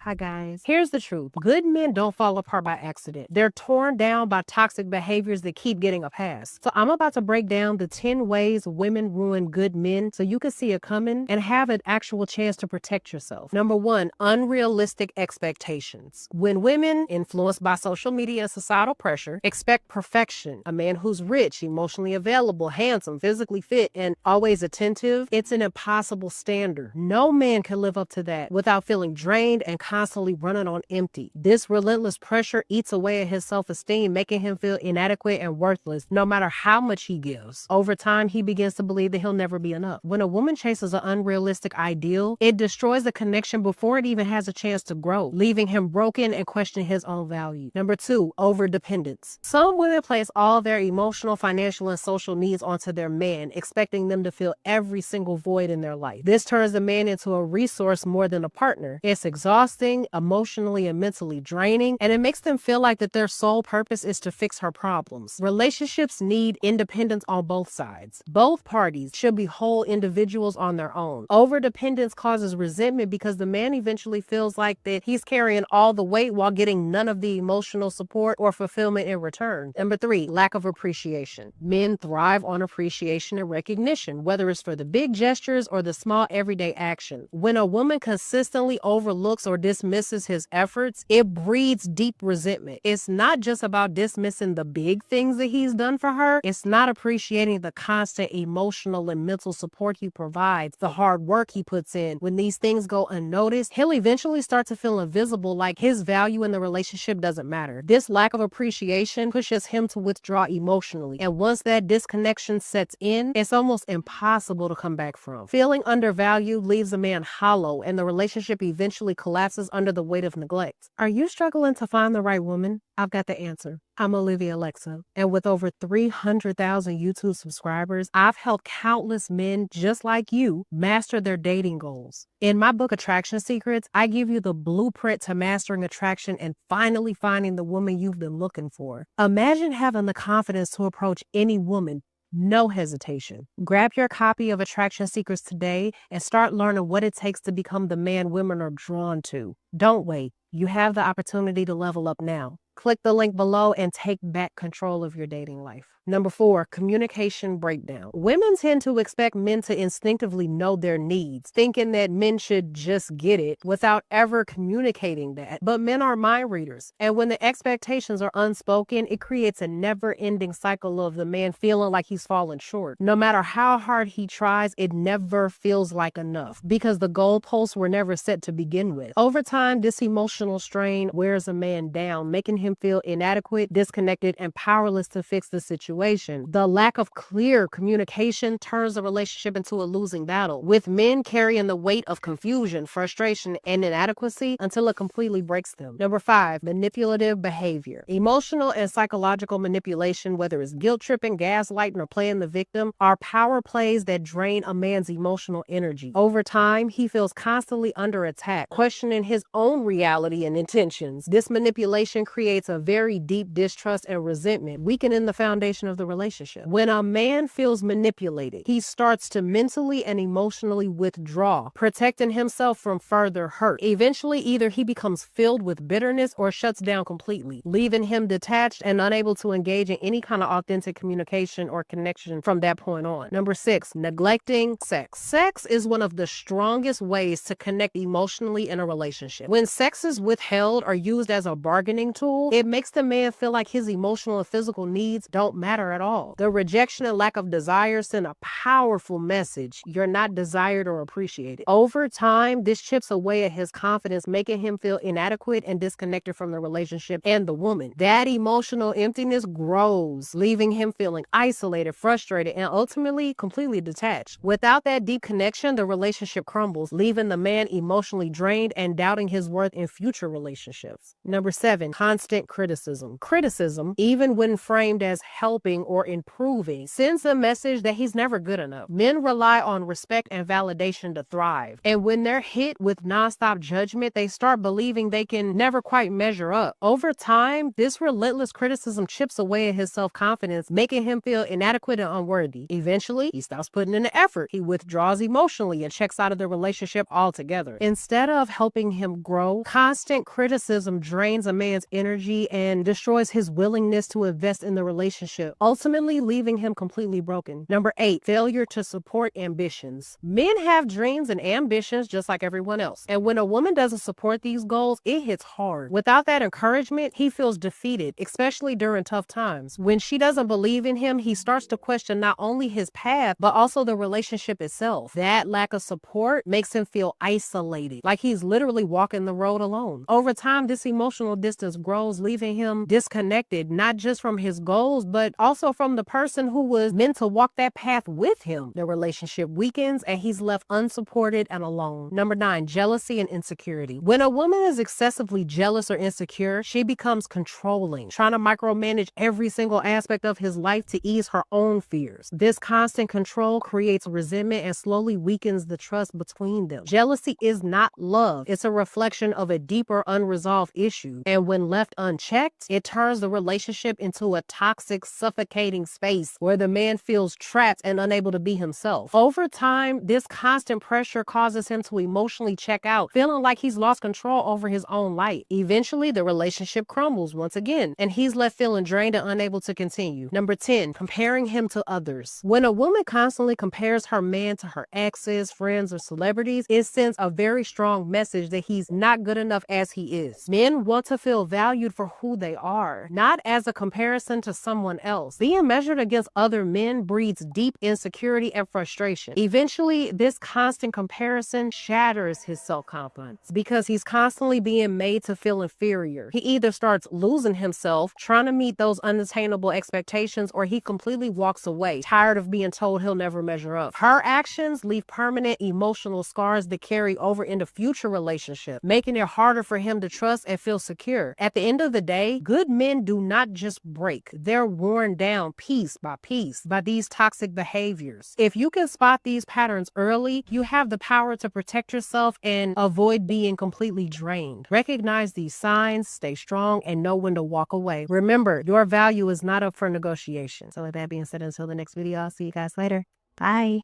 Hi guys. Here's the truth. Good men don't fall apart by accident. They're torn down by toxic behaviors that keep getting a pass. So I'm about to break down the 10 ways women ruin good men so you can see it coming and have an actual chance to protect yourself. Number 1, unrealistic expectations. When women, influenced by social media and societal pressure, expect perfection, a man who's rich, emotionally available, handsome, physically fit, and always attentive, it's an impossible standard. No man can live up to that without feeling drained and constantly running on empty. This relentless pressure eats away at his self-esteem, making him feel inadequate and worthless no matter how much he gives. Over time, he begins to believe that he'll never be enough. When a woman chases an unrealistic ideal, it destroys the connection before it even has a chance to grow, leaving him broken and questioning his own value. Number 2, overdependence. Some women place all their emotional, financial, and social needs onto their man, expecting them to fill every single void in their life. This turns the man into a resource more than a partner. It's exhausting, emotionally and mentally draining, and it makes them feel like that their sole purpose is to fix her problems. Relationships need independence on both sides. Both parties should be whole individuals on their own. Overdependence causes resentment because the man eventually feels like that he's carrying all the weight while getting none of the emotional support or fulfillment in return. Number 3, lack of appreciation. Men thrive on appreciation and recognition, whether it's for the big gestures or the small everyday action. When a woman consistently overlooks or dismisses his efforts, it breeds deep resentment. It's not just about dismissing the big things that he's done for her. It's not appreciating the constant emotional and mental support he provides, the hard work he puts in. When these things go unnoticed, he'll eventually start to feel invisible, like his value in the relationship doesn't matter. This lack of appreciation pushes him to withdraw emotionally, and once that disconnection sets in, it's almost impossible to come back from. Feeling undervalued leaves a man hollow, and the relationship eventually collapses under the weight of neglect. Are you struggling to find the right woman? I've got the answer. I'm Olivia Alexa, and with over 300,000 YouTube subscribers, I've helped countless men just like you master their dating goals. In my book, Attraction Secrets, I give you the blueprint to mastering attraction and finally finding the woman you've been looking for. Imagine having the confidence to approach any woman. No hesitation. Grab your copy of Attraction Secrets today and start learning what it takes to become the man women are drawn to. Don't wait. You have the opportunity to level up now. Click the link below and take back control of your dating life. Number 4, communication breakdown. Women tend to expect men to instinctively know their needs, thinking that men should just get it without ever communicating that. But men are mind readers, and when the expectations are unspoken, it creates a never-ending cycle of the man feeling like he's fallen short. No matter how hard he tries, it never feels like enough because the goalposts were never set to begin with. Over time, this emotional strain wears a man down, making him feel inadequate, disconnected, and powerless to fix the situation. The lack of clear communication turns the relationship into a losing battle, with men carrying the weight of confusion, frustration, and inadequacy until it completely breaks them. Number 5, manipulative behavior. Emotional and psychological manipulation, whether it's guilt tripping, gaslighting, or playing the victim, are power plays that drain a man's emotional energy. Over time, he feels constantly under attack, questioning his own reality and intentions. This manipulation creates a very deep distrust and resentment, weakening the foundation of the relationship. When a man feels manipulated, he starts to mentally and emotionally withdraw, protecting himself from further hurt. Eventually, either he becomes filled with bitterness or shuts down completely, leaving him detached and unable to engage in any kind of authentic communication or connection from that point on. Number 6, neglecting sex. Sex is one of the strongest ways to connect emotionally in a relationship. When sex is withheld or used as a bargaining tool, it makes the man feel like his emotional and physical needs don't matter at all. The rejection and lack of desire send a powerful message: you're not desired or appreciated. Over time, this chips away at his confidence, making him feel inadequate and disconnected from the relationship and the woman. That emotional emptiness grows, leaving him feeling isolated, frustrated, and ultimately completely detached. Without that deep connection, the relationship crumbles, leaving the man emotionally drained and doubting his worth in future relationships. Number 7, constant criticism. Criticism, even when framed as help helping or improving sends a message that he's never good enough. Men rely on respect and validation to thrive. And when they're hit with nonstop judgment, they start believing they can never quite measure up. Over time, this relentless criticism chips away at his self-confidence, making him feel inadequate and unworthy. Eventually, he stops putting in the effort. He withdraws emotionally and checks out of the relationship altogether. Instead of helping him grow, constant criticism drains a man's energy and destroys his willingness to invest in the relationship, ultimately leaving him completely broken. Number 8, failure to support ambitions. Men have dreams and ambitions just like everyone else. And when a woman doesn't support these goals, it hits hard. Without that encouragement, he feels defeated, especially during tough times. When she doesn't believe in him, he starts to question not only his path, but also the relationship itself. That lack of support makes him feel isolated, like he's literally walking the road alone. Over time, this emotional distance grows, leaving him disconnected, not just from his goals, but also from the person who was meant to walk that path with him. The relationship weakens and he's left unsupported and alone. Number 9, jealousy and insecurity. When a woman is excessively jealous or insecure, she becomes controlling, trying to micromanage every single aspect of his life to ease her own fears. This constant control creates resentment and slowly weakens the trust between them. Jealousy is not love. It's a reflection of a deeper unresolved issue. And when left unchecked, it turns the relationship into a toxic, suffocating space where the man feels trapped and unable to be himself. Over time, this constant pressure causes him to emotionally check out, feeling like he's lost control over his own life. Eventually, the relationship crumbles once again, and he's left feeling drained and unable to continue. Number 10, comparing him to others. When a woman constantly compares her man to her exes, friends, or celebrities, it sends a very strong message that he's not good enough as he is. Men want to feel valued for who they are, not as a comparison to someone else. Being measured against other men breeds deep insecurity and frustration. Eventually, this constant comparison shatters his self-confidence because he's constantly being made to feel inferior. He either starts losing himself, trying to meet those unattainable expectations, or he completely walks away, tired of being told he'll never measure up. Her actions leave permanent emotional scars that carry over into future relationships, making it harder for him to trust and feel secure. At the end of the day, good men do not just break. They're worn down piece by these toxic behaviors. If you can spot these patterns early, you have the power to protect yourself and avoid being completely drained. Recognize these signs, stay strong, and know when to walk away. Remember, your value is not up for negotiation. So with that being said, until the next video, I'll see you guys later. Bye.